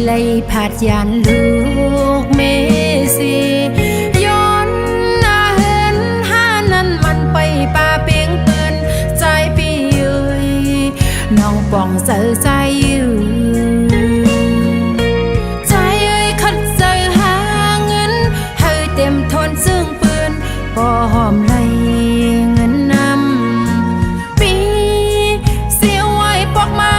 lấy phạt giàn lúc mê siย้อนเห็นห้านั้นมันไปป่าเปียงปืนใจพี่เอ้ยน้องป่องเสือใจอยู่ใจเอ้ยคัดใจหาเงินให้เต็มทนซึ่งปืนพอหอมไหลเงินนำปีเสียไว้ปอกมา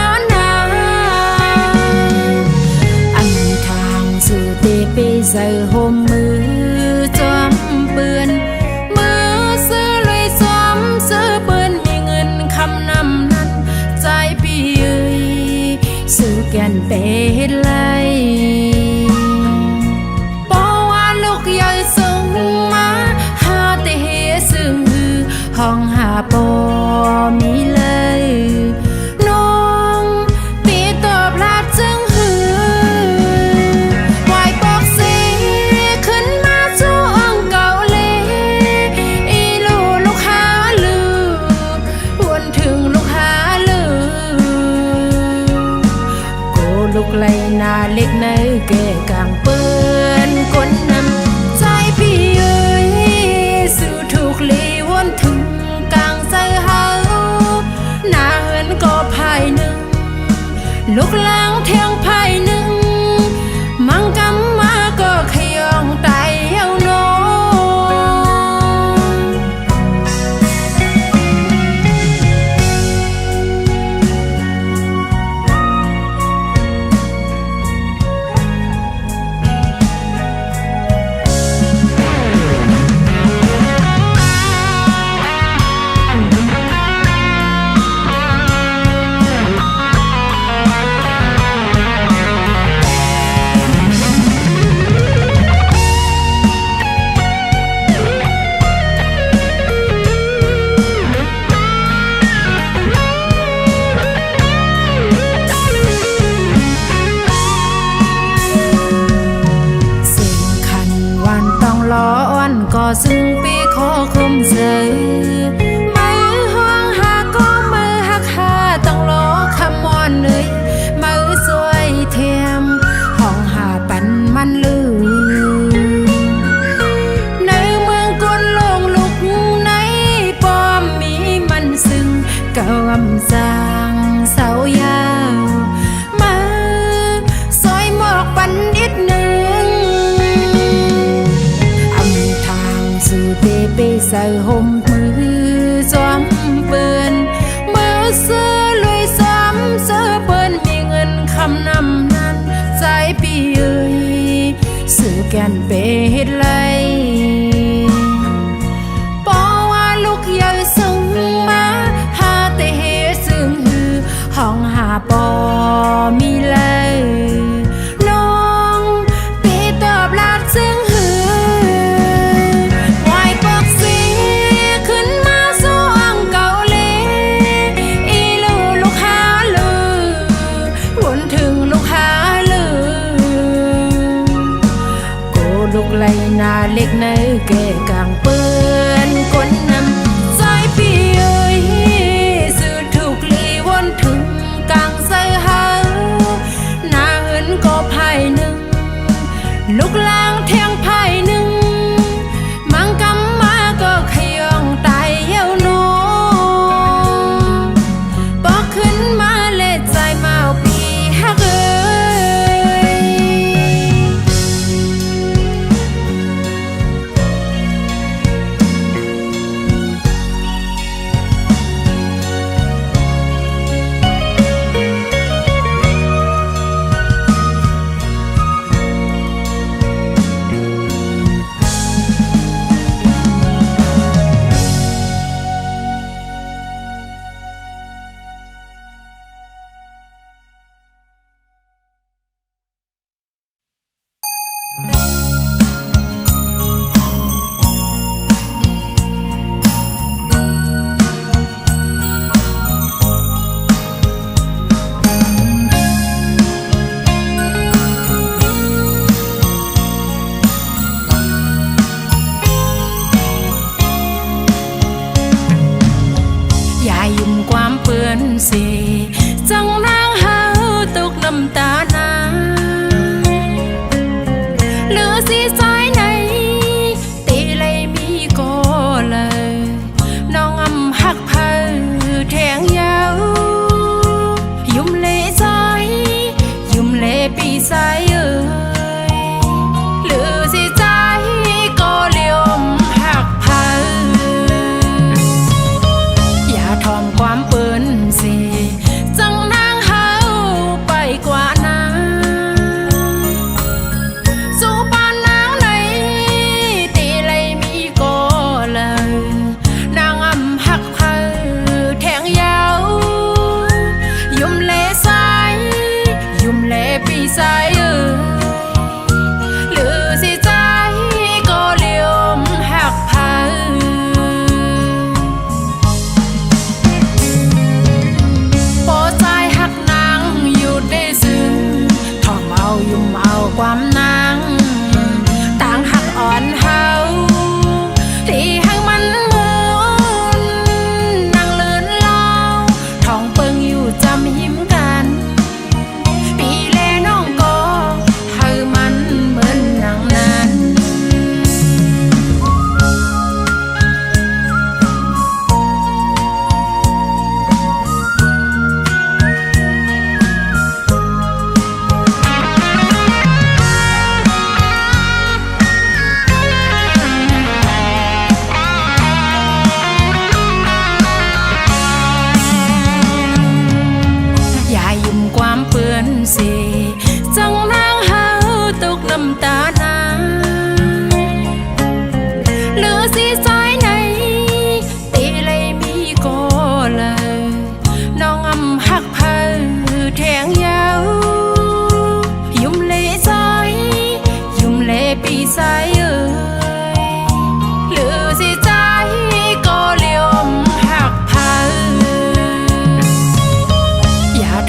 giờ hôm mưa chóm bươn mưa xưa lưỡi chóm xưa bươnมีเงินคำนำนั้นใจพี่เอ้ยสู้แก่นเป็นไรเพราะว่าลูกใหญ่ส่งมาหาแต่เฮซึ่งห้องหาปอมีเลยลูกไหลนาเล็กในแก่กลางเปื้อนก้นนำใจพี่เอ้ยสู่ถูกลีวนถึงกลางใจเฮาหน้าเหินก็ภายหนึ่งลูกล้างเทียงภายหนึ่งมังกำมาก็ขยองไตเอาโนก็ซึ่งปีขอคมเสยมือห้องหาก็มือหักหาต้องรอคำมอนเลยมือสวยเทียมห้องหาปันมันลือในเมืองกุนลงลุกในป้อมมีมันซึ่งกะวำจางเสายาวมือซอยหมอกปันนิดหนึ่งสู่เตไปใส่ห่มมือจอมเปื้อนมือเสื้อลุยซ้ำเสื้อเปื้อนมีเงินคำนำนั้นใจพี่เอ้ยสื่อแก่นเปเฮ็ดไรเพราะว่าลูกใหญ่ส่งมาหาแต่เฮ็ดซึ่งห้องหาปอมีเลยน้องปีตอบลาดซึ่งลูกไหลนาเล็กในแก่กลางเปื้อนก้นนำใจพี่เอ้ยสื่อถูกลีวนถึงกลางใจเฮาหน้าเหินก็ภายหนึ่งลูกล้างเทียงภายหนึ่งมังกำมาก็ขยองตายเย้าโนบอกขึ้นมาเล็ดใจเมาปีฮักเอ้ย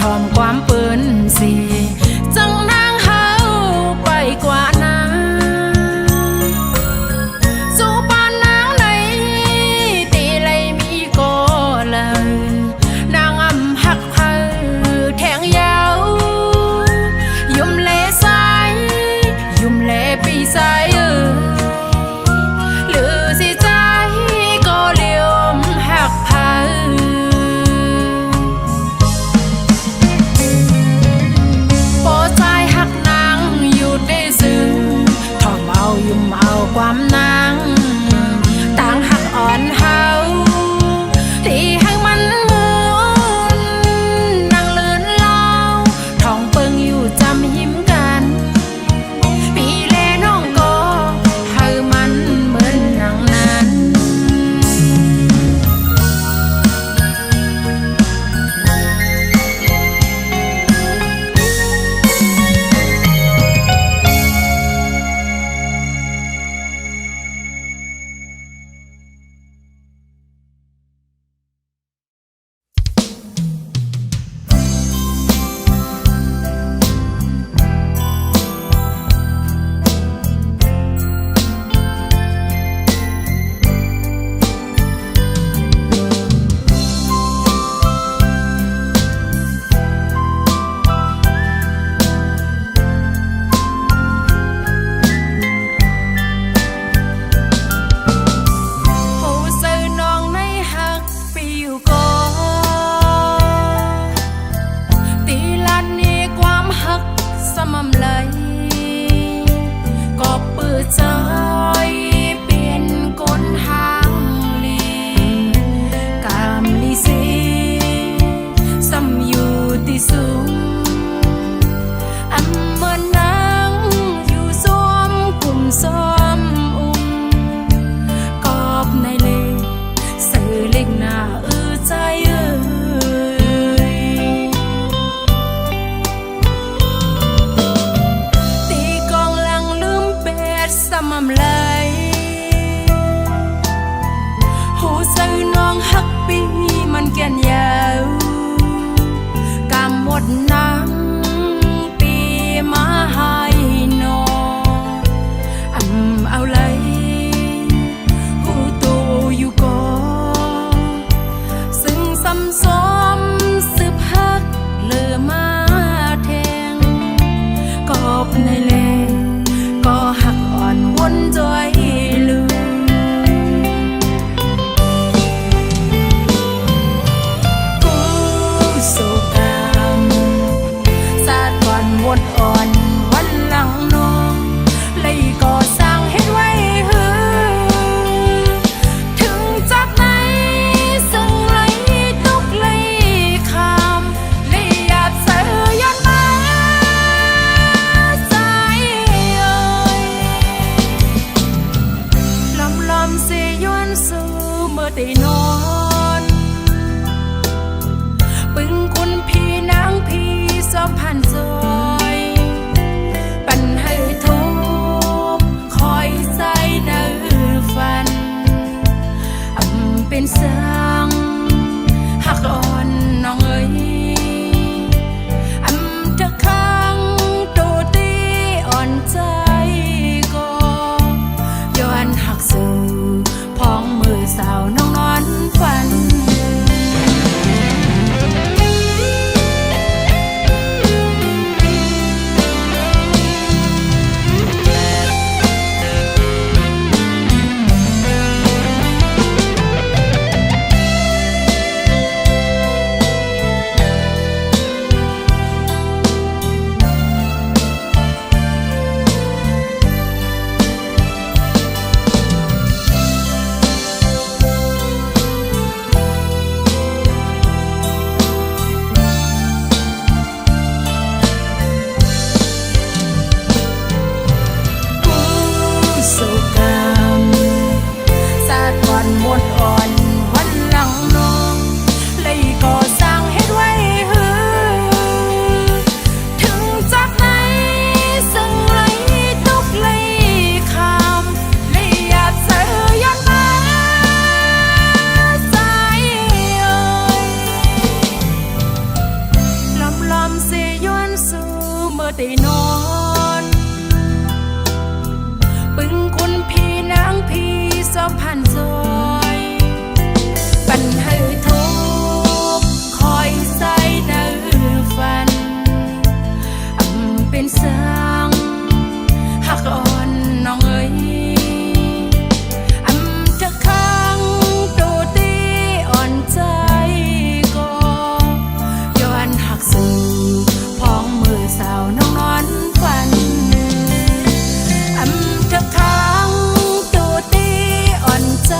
ทอมความเปิ้นสิจังนางเฮาไปกว่านั้นสู่ปานนางไหนตีเลยมีก็เลยนางอำหักเฮาแทงยาวยุ่มเลสายยุ่มเลปีสายหรือสิใจก็เลี้ยมหักเฮาโปรใจหักนางอยู่ได้ซึ้งทอมเอายุ่มเอาความนางต่างหักอ่อนเฮาที่ให้มันมุนนางเลื่อนเล่าทองเปิงอยู่จำหิมกันปีแลน้องก็เฮามันเหมือนนางนั้น ผู้ซื้อน้องในหักปีอยู่ก็ตีลันนี่ความหักสม่ำไหลก็เปิดใจเปลี่ยนก้นทางลีกามลีสีซ้ำอยู่ที่สูงอันเมื่อนางอยู่ซ้อมกลุ่มซ้อมอุ้มกอบในเลสื่อเล็กหน้าใจตีกองหลังลืมเป็ดสม่ำไหลหูซื้อน้องหักปีมันแก่นยาวกำหมด ลอมเสียย้อนสู่เมื่อได้นอนปึงคุณพี่นางพี่สองพันซอยปันให้ทุกคอยใส่เนื้อฟันเป็นสางหักอ่อนน้องเอ๋ยจะค้างตูตีอ่อนใจก็ย้อนหักสู่พ้องมือสาวน้องนอนฝันจะค้างตูตีอ่อนใจ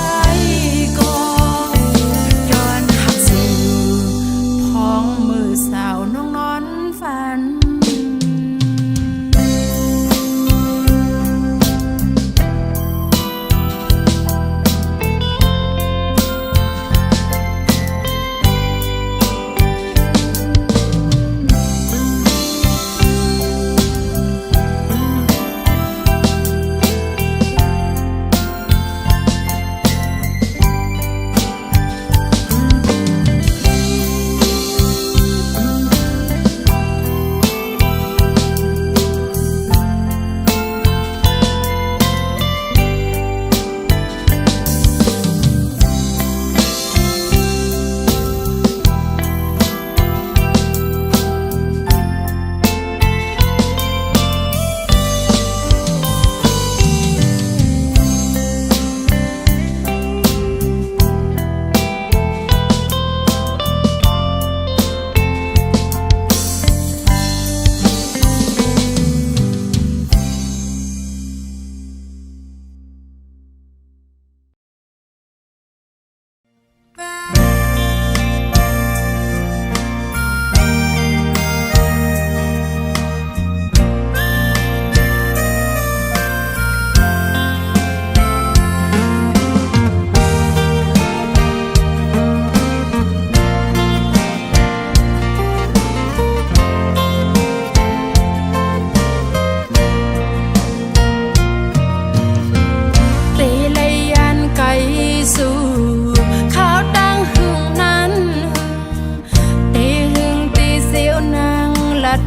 ก็ย้อนหักสู่พ้องมือสาวน้องนอนฝัน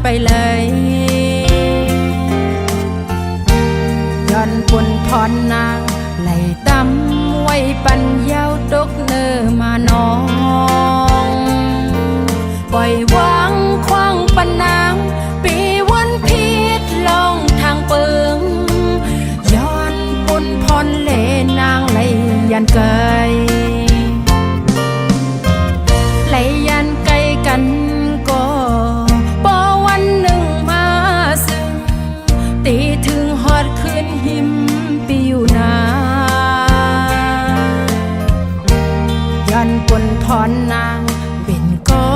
ไปเลยย้อนปนพรนางไหลตั้มไว้ปันยาวตกเนอมานองปล่อยวางคว้างปันนางปีวันพิษลองทางเปิงย้อนปนพรเลนางไหลยันเกยไหลยันไกลกันตีถึงฮอดขึ้นหิมปิวนาย้อนปนพรนางเป็นก็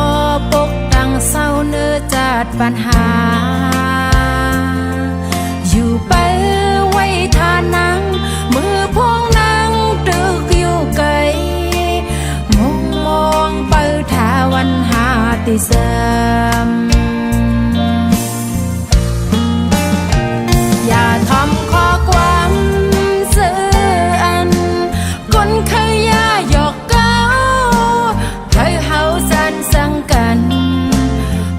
ปกตั้งเศร้าเนื้อจัดปัญหาอยู่ไปไว้ทานังมือพวงนางดึกอยู่ไกลมองไปทาวันหาติเสมอย่าทำข้อความซื่ออันคนเคยย่าหยอกเก้าเคยเฮาสันสังกัน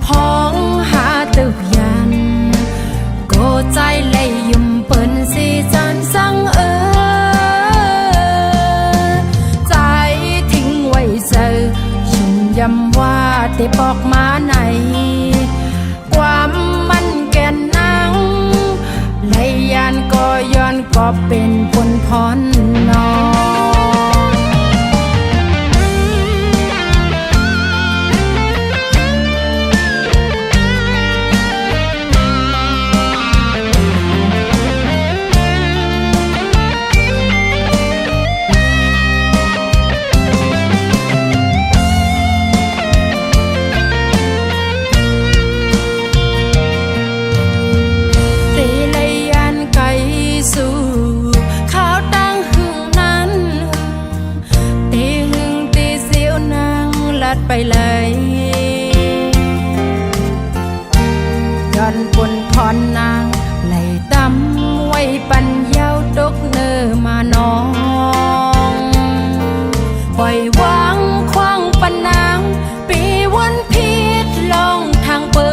พ้องหาตึกยันโกใจเลยยุ่มเปิ้นสีจันสังใจทิ้งไว้เจอยุ่มยำว่าได้บอกมาไหนความมันแก่นนางไหลยันก็ย้อนก็เป็นผลพรนอไปเลยย้อนปนพรนางไหลตั้มไว้ปันยาวตกเนอมานองปล่อยวางคว้างปันนางปีวันพิษลองทางเปิ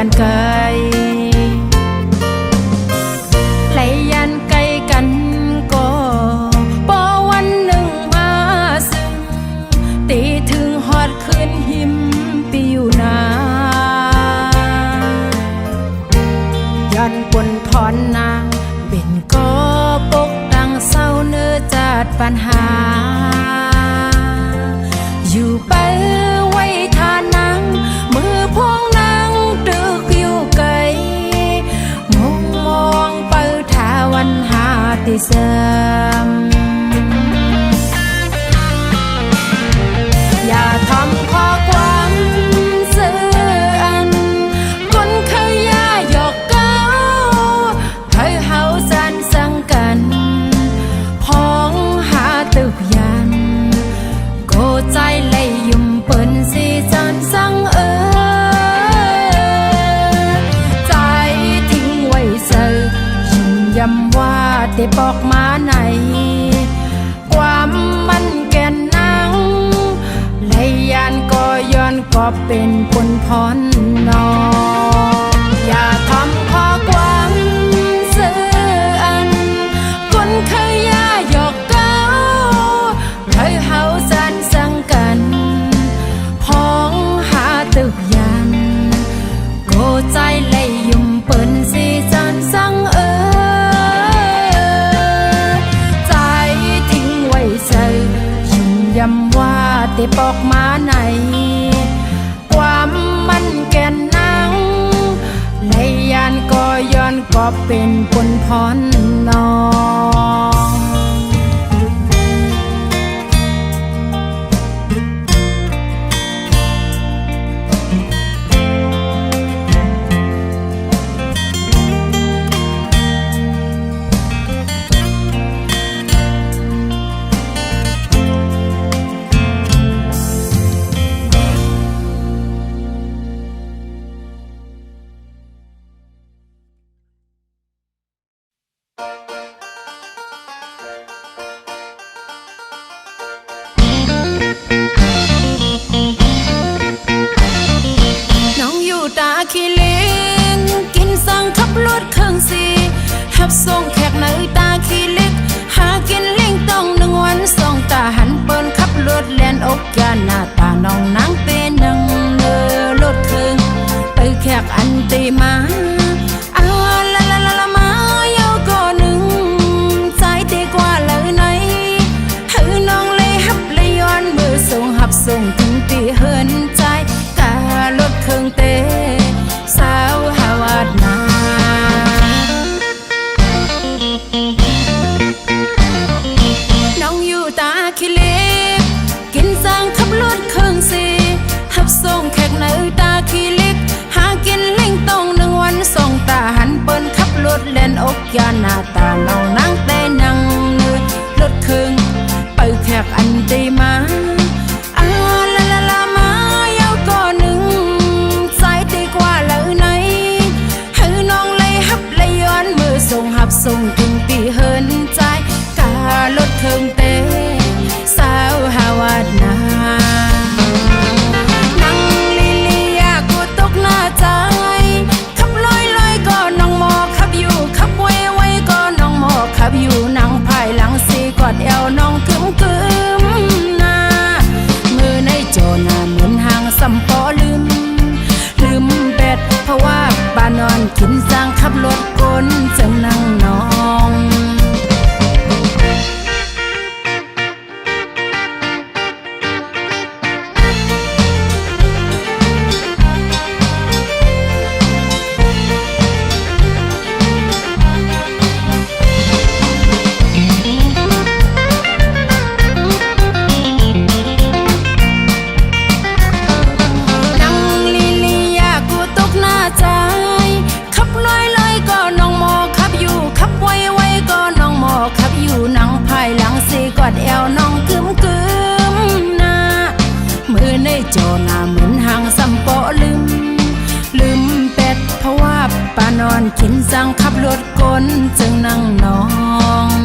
ยันไกลไหลยันไกลกันก็พอวันหนึ่งมาซึ่งตีถึงฮอดคืนหิมปีอยู่นายันปนพรนางเป็นก็ปกตั้งเศร้าเนื้อจัดปัญหาอยู่ไปไว้ทานังมือพวงนางดึกอยู่ไกลมองไปทาวันหาติเสมอย่าทำข้อความซื่ออันคนเคยย่าหยอกเก้าเธอเฮาสันสังกันพ้องหาตึกยันโกใจเลยยุ่มเปิ้นสิจันสังใจทิ้งไว้เซอยิ้มย้ำว่าได้บอกมาไหนความมันแก่นนางเลยยานก็ย้อนก็เป็นผลพรนออย่าทำข้อความซื่ออันคนเคยย่าหยอกเก้าเคยเฮาสันสังกันพ้องหาตึกยันโกใจเลยยุ่มเปิ้นสิจันสังใจทิ้งไว้เซอยิ้มย้ำว่าได้บอกมาไหนความมันแก่นนางเลยยานก็ย้อนก็เป็นผลพรนอขี้เล็กกินสั่งขับรถเครื่องสีหับส่งแขกในตาขี้เล็กหากินเล่งต้องหนึ่งวันสองตาหันเปิ้นขับรถแล่นอกยาหน้าตาน้องนางเป็นนังเลือรถเครื่องไปแขกอันตีมาละมาเยาก็หนึ่งใจตีกว่าเลยไหนหือน้องเลยหับเลยย้อนมือส่งหับส่งถึงตีเฮินใจการถเครื่องเตสาวหาวาดนาน้องอยู่ตาขี้เล็กกินสั่งขับรถเครื่องสีหับส่งแขกในตาขี้เล็กหากินเล่งต้องหนึ่งวันสองตาหันเปิ้นขับรถเล่นอกยาหน้าตาน้องนั่งแต่นั่งเนื้อรถเครื่องไปแขกอันตีมาละมาเยาก็หนึ่งใจตีกว่าเลยไหนหือน้องเลยหับเลยย้อนมือส่งหับส่งถึงตีเฮินใจการถเครื่องเตสาวหาวาดนานั่งลิลีอยากกูตกหน้าใจขับลอยก็น้องหมอขับอยู่ขับไว้ก็น้องหมอขับอยู่นั่งภายหลังสีกอดเอวน้องกึมหน้ามือในโจนาเหมือนห่างสัมปอลืมเป็ดเพราะว่าบ้านนอนกินสร้างขับรถกลจึงนั่งน้องแอวน้องกึมหน้ามือในโจนาเหมือนห่างสัมปอลืมเป็ดเพราะว่าป้านอนกินสั่งขับรถกลจึงนั่งน้อง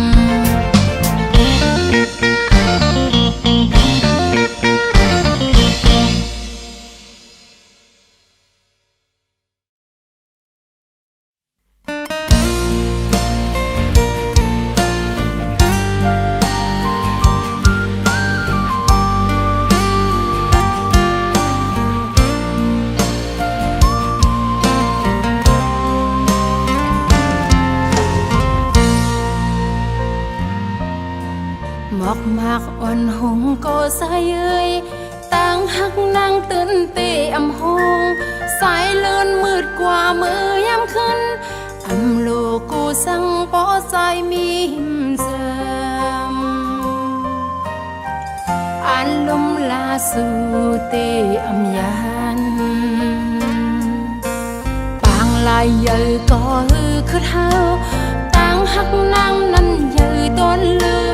อำหงสายเลื่อนมืดกว่ามือยามขึ้นอำโลกูสังปอใจมีหิมเสมอันลมลาสูเตอำยันปางลายเยอก็คือเท้าต่างหักนางนั้นเยอต้นลือ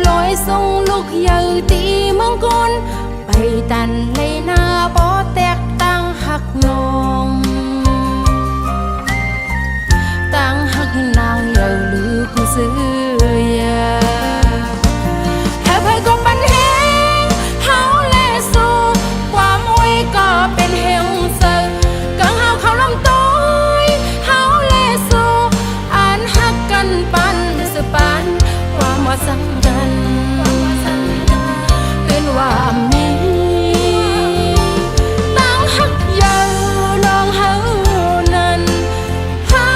ลอยทรงลูกเยอตีเมืองกนไปตันเลยหน้าปอแตกต่างหักนองต่างหักนางเยอลือกูซื้อยาแค่เพยก็ปันแหงเฮาแลสู้ความอวยก็เป็นเฮงเซอกังเฮาเขาลำต้อยเฮาแลสู้อ่านหักกันปันสปันความว่าสังกันเป็นว่ามีต่างหักเยาลองเฮานั้นหา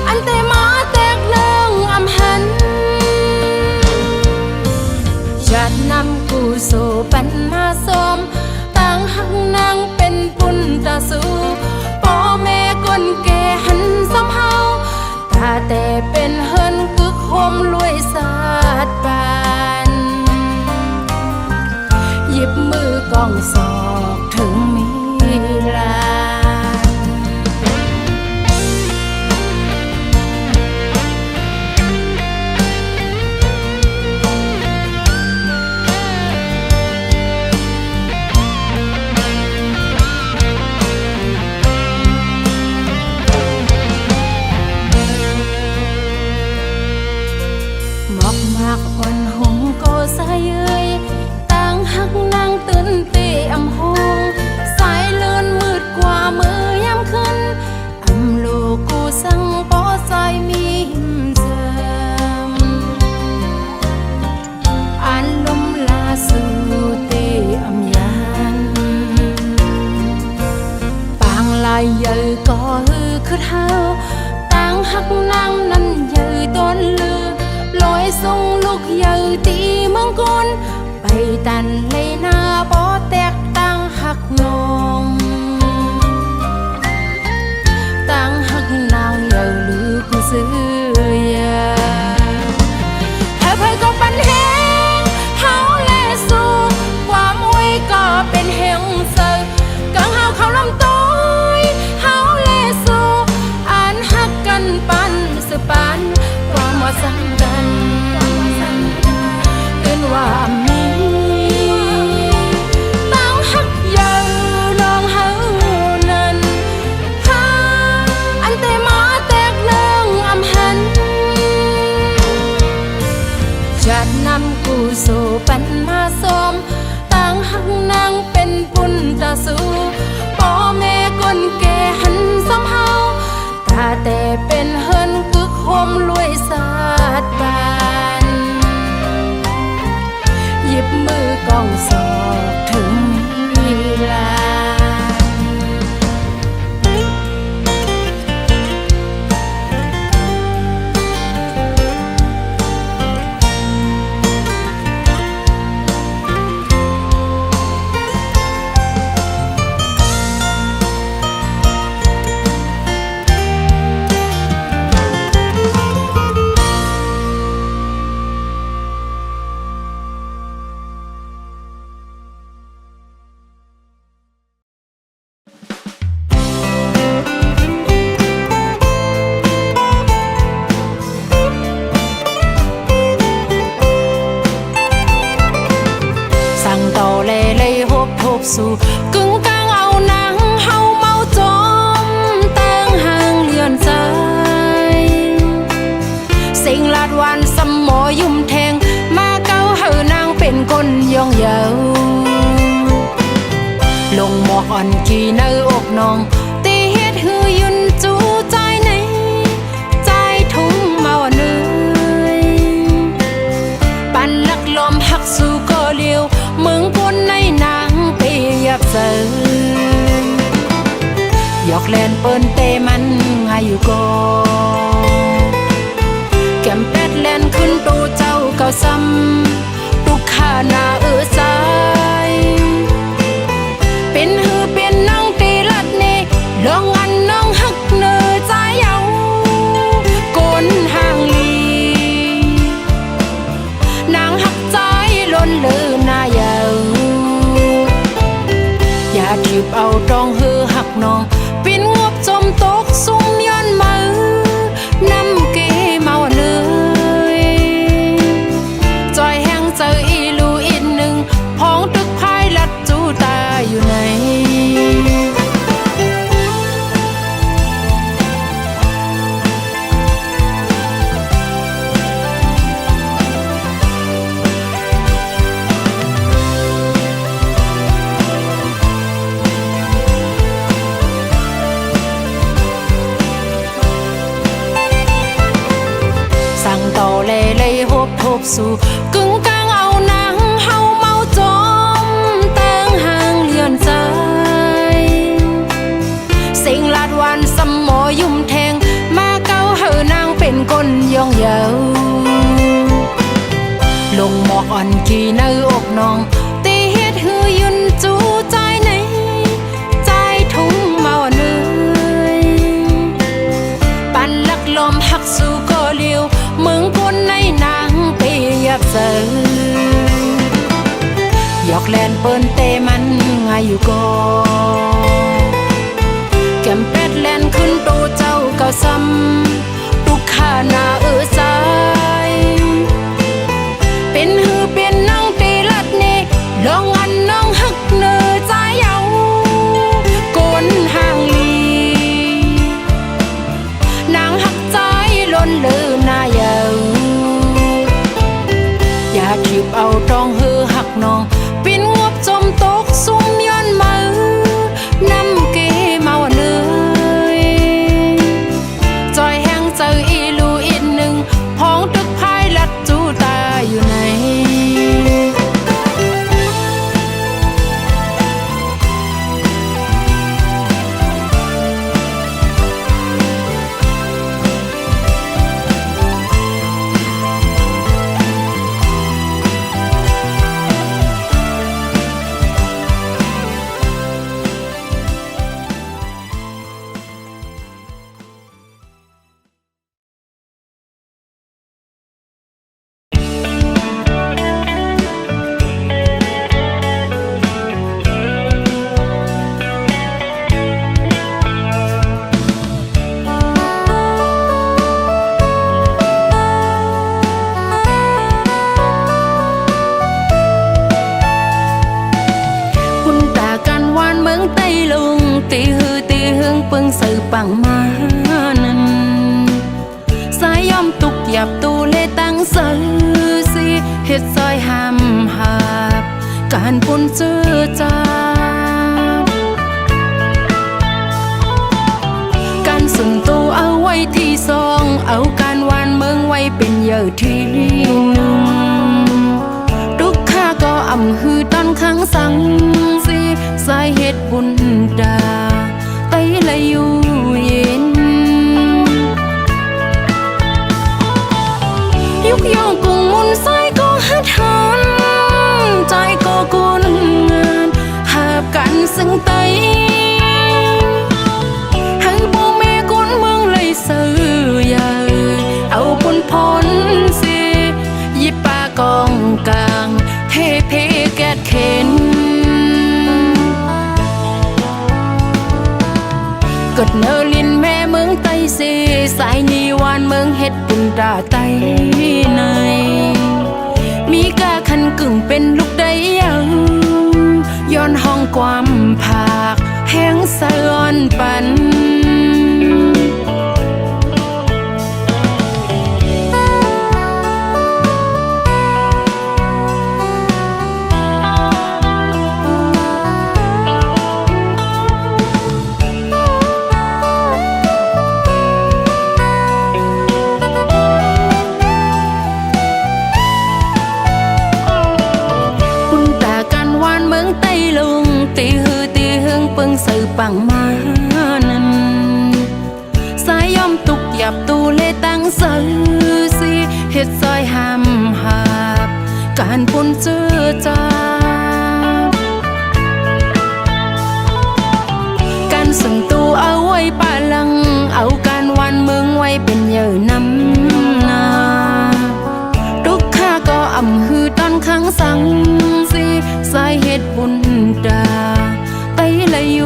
อันแต่มาแตกเลิงอำหันจัดนำกูโซปันมาสมต่างหักนางเป็นปุนตาสูพ่อแม่คนแก่หันซ้ำเฮาตาแต่เป็นเฮินกึกโฮมรวยสาดปานหยิบมือกองศอกถึงมีลานหมอกมากอ่อนหงก็สายเอ้ยต่างหักนางตื่นเตะอำหงสายเลื่อนมืดกว่ามือยามขึ้นอำโลกูสังปอใจมีหิมเจิมอันลมลาสูเตะอำยันปางลายเยอก็คือเท้าต่างหักนางนั้นเยอต้นลือลอยทรงลูกเยอตีเมืองกนไปตันเลยหน้าปอแตกต่างหักนองต่างหักนางเยอลือกูซื้อยาแค่เพยก็ปันแหงเฮาแลสู้ความอวยก็เป็นเฮงเซอกังเฮาเขาลำต้อยเฮาแลสู้อ่านหักกันปันสปันความว่าสังกันเป็นว่ามีต่างหักเยาลองเฮานั้นหาอันแต่มาแตกเลิงอำหันจัดนำกูโซปันมาสมต่างหักนางเป็นปุนตาสูพ่อแม่คนแก่หันซ้ำเฮาตาแต่เป็นเฮินกึกโฮมรวยสาดปานหยิบมือกองศอกถึงมีลานสู่กึ่งกลางเอานางเฮาเมาจอมตั้งห่างเลื่อนใจสิ่งลาดวันสมหมอยุ่มแทงมาเก้าเฮานางเป็นคนย่องเยาลงหมอกอ่อนกี่เนื้ออกน้องตีเฮ็ดหือยุนจูใจในใจทุ่งเมาเนื้อปันลักลมหักสู่ก็เลี้ยวเมืองปนในนางเปียบเสยหยอกเล่นเปิ้นเตมันให้อยู่ก่อแก้มเป็ดเล่นขึ้นตูเจ้าเก่าซ้ำตุกขาหน้าใจเป็นหือเป็นน้ บเอาดองเฮือหักน้องปินงบจมตกซุ่มย้อนมือนำเกเมาเนยจอยแห้งเจออีลูอีกหนึ่งพ้องตึกพายลัดจูตาอยู่ไหนต่อเล่เล่ฮบทบสู่กึ่งกลางเอานางเฮาเมาจอมแต่งห่างเลียนใจสิ่งลาดวันสมหมอยุ่มแทงมาเก้าเฮอนางเป็นคนย่องเยาลงหมอกอ่อนกี่เนื้ออกน้องตีเฮ็ดหือยืนจูใจในใจทุ่งเมาเนยปั่นลักลมหักสู่ก็เลี้ยวมึงคนในนางเปียบเสือยอกแลนเปิ้นเตมันไงอยู่ก่อแก้มเป็ดแลนขึ้นตูเจ้าเก่าซ้ำตุกขาหน้าใจเป็นหือเป็นนางตีลัดนี่ลองอันน้องหักเนื้อใจเอากนห่างลีนางหักใจล้นลืมหน้าเยาอย่าทิบเอาดองเฮือหักน้องปินงบจมตกซุ่มย้อนมือนำเกเมาเนยจอยแห้งเจออีลูอีกหนึ่งพ้องตึกพายลัดจูตาอยู่ไหนตีฮือตีหึงปึงสื่อปังมานั้นสายย่อมตุกหยับตูเลตั้งสื่อสิเฮ็ดซอยห้ามหาบการปุ่นเจือจาการสุนตูเอาไว้ที่สองเอาการวานเมืองไว้เป็นเยอะที่หนึ่งทุกข้าก็อ่ำฮือตอนข้างสังสิสายเหตุบุญดาไตละอยู่เย็นยุกย่องกุ้งมุนสายก็หัดหันใจก็กุนงานหาบกันซึ่งไตให้พ่อแม่คนเมืองเลยซื้อใหญ่เอาบุญพรสิยิบปากองกลางเทเพแกดเข็นกดเนอลินแม่เมืองไตเสสายนีวานเมืองเฮ็ดปุ่นดาไตในมีกาคันกึ่งเป็นลูกได้ยังย้อนห้องความผากแห้งสะอ่อนปันตีฮือตีหึงปึงสื่อปังมานั้นสายย่อมตุกหยับตูเลตั้งสื่อสิเฮ็ดซอยห้ามหาบการปุ่นเจือจาการส่งตูเอาไว้ป่าลังเอาการวันเมืองไว้เป็นเยอะน้ำนาทุกข้าก็อ่ำฮือตอนข้างสังสิสายเหตุบุญดาไตละอยู่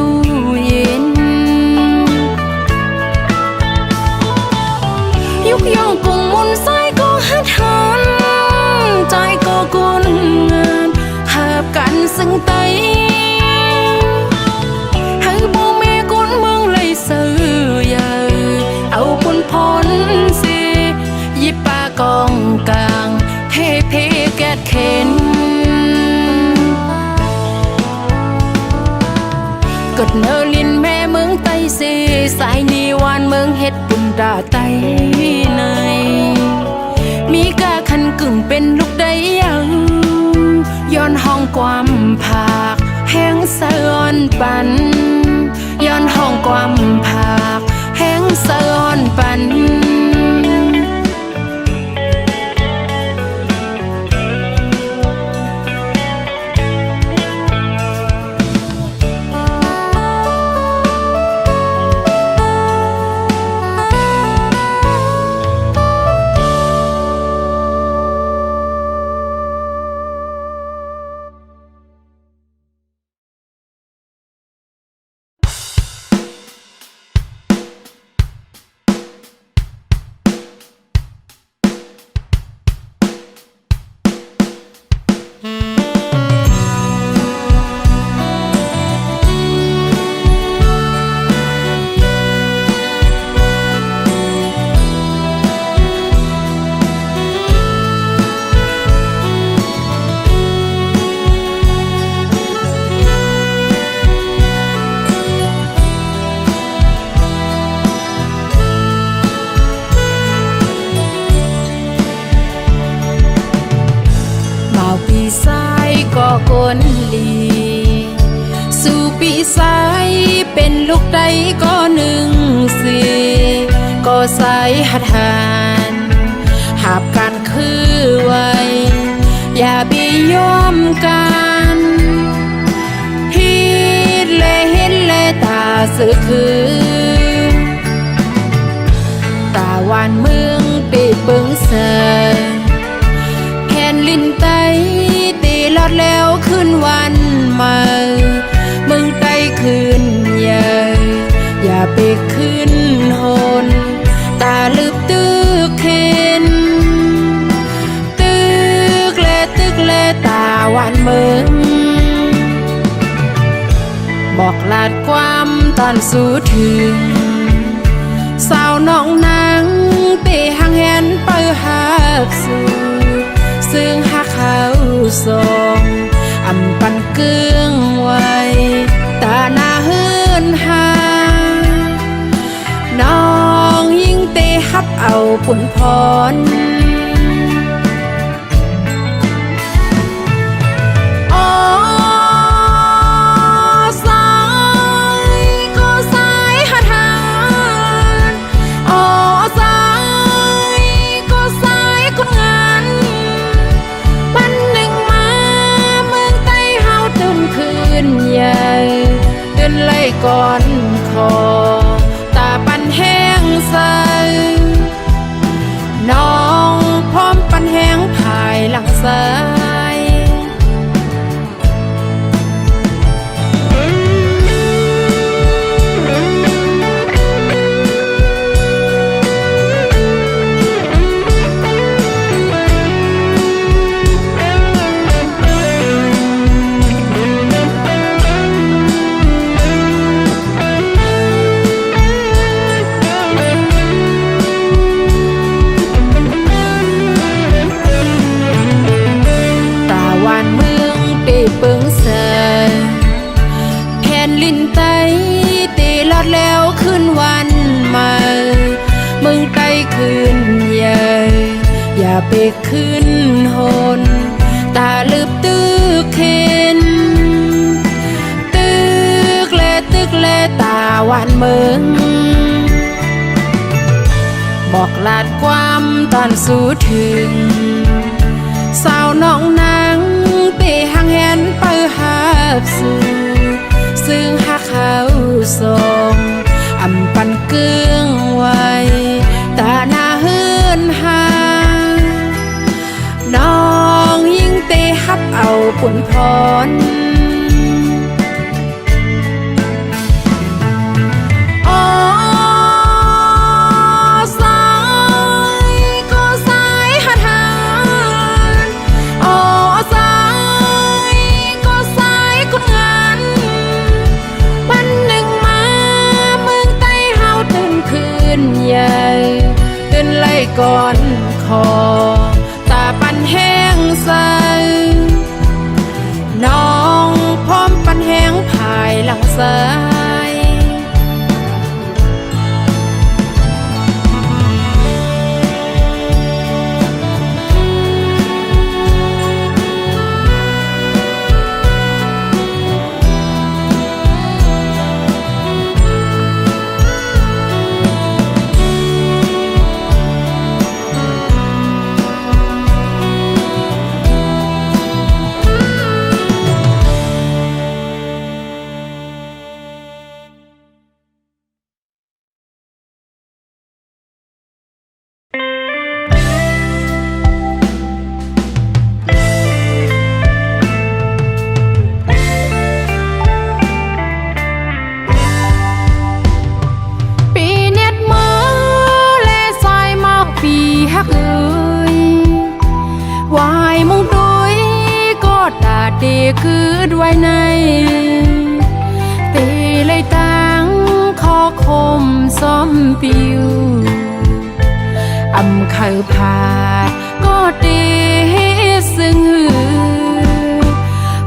ดเนอลินแม่เมืองไต้เสสายนีวานเมืองเฮ็ดปุ่นดาไต้ในมีกาคันกึ่งเป็นลูกได้ยังย้อนห้องความผากแห้งสะอ่อนปันย้อนห้องความผากแห้งสะอ่อนปันคนลีสู่ปีสายเป็นลูกใดก็หนึ่งสีก็สายหัดหานหาบการคือไว้อย่าไปยอมกันฮิตเลเห็นเลตาสื่อคือตาวันเมืองปีเบิงเสยแผ่นลินไตลอดแล้วขึ้นวันใหม่มึงไต้ขึ้นใหญ่อย่าไปขึ้นหนตาลืบตึกเข็นตึกเลตาวันเมืองบอกลาดความตอนสู้ถึงสาวน้องนางเตะหางแหนเปิดหักสู่ซึ่งหักเขาทรงอำปันเกื้องไว้ตาหน้าเฮือนหาน้องยิ่งเตะฮับเอาปุ่นพรก่อนคอตาปันแห้งใสน้องพร้อมปันแห้งภายหลังซ้ายเปิงเสยแผ่นลินไต้ตีลอดแล้วขึ้นวันใหม่มึงไต้ขึ้นใหญ่อย่าไปขึ้นหนตาลืบตึกเข็นตึกเลตาวันเมืองบอกลาดความตอนสู้ถึงสาวน้องนางเตะหางแหนเปิดหักสู่ซึ่งหักเขาทรงอำปันเกื้องไว้ตาหน้าเฮือนหาน้องยิ่งเตะฮับเอาปุ่นพรก่อนคอตาปันแห้งใสน้องพร้อมปันแห้งภายหลังซ้าย ซ้อมปิวอำเขาพาก็ตีซึ่งหือ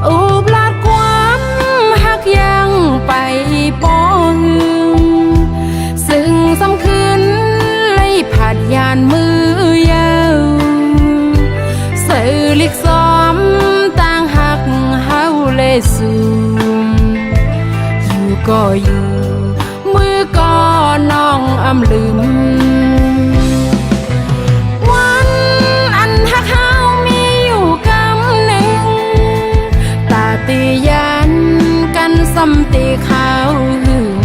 อุบลาดความหักยังไปป้องซึ่งสำคืนเลยผัดยานมือยาวสื่อลิกซ้อมต่างหักเฮาเลยสูอยู่ก็อยู่มือก็น้องอำลืมวันอันหักเฮามีอยู่กำหนึ่งตาตียันกันซ้ำตีเขาหึง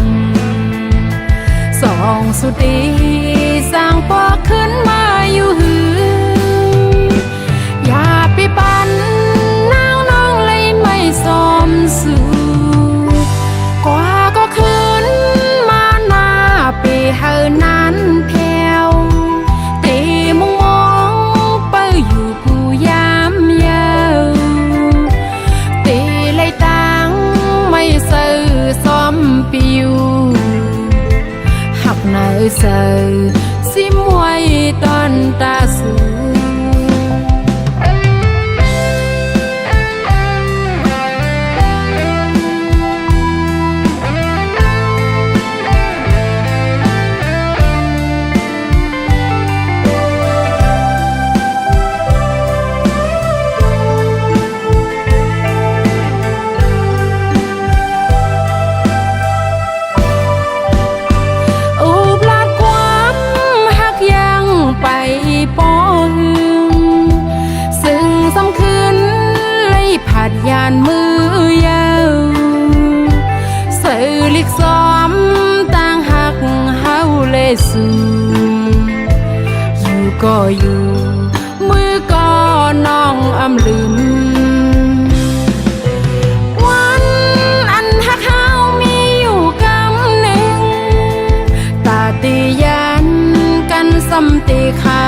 สองสุดีสร้างปอขึ้นมาอยู่หืออย่าไปปั่นน้าวน้องเลยไม่ซ้อมสู่กว่าก็คืนมาหน้าไปเฮานั้นแผ่วตีมองเป้าอยู่กูยามยาวตีเลยตังไม่ซื้อซ้อมปิวหักเนยเสือซิมไว้ตอนตาสูไปป้องซึ่งสำคืนเลยผัดยานมือยาวสื่อลิกซ้อมต่างหักเฮาเลยสูอยู่ก็อยู่มือก็น้องอำลืมวันอันหักเฮามีอยู่กำหนึ่งตาตียันกันซ้ำตีเขา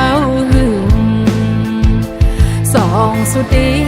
หึงสองสุดี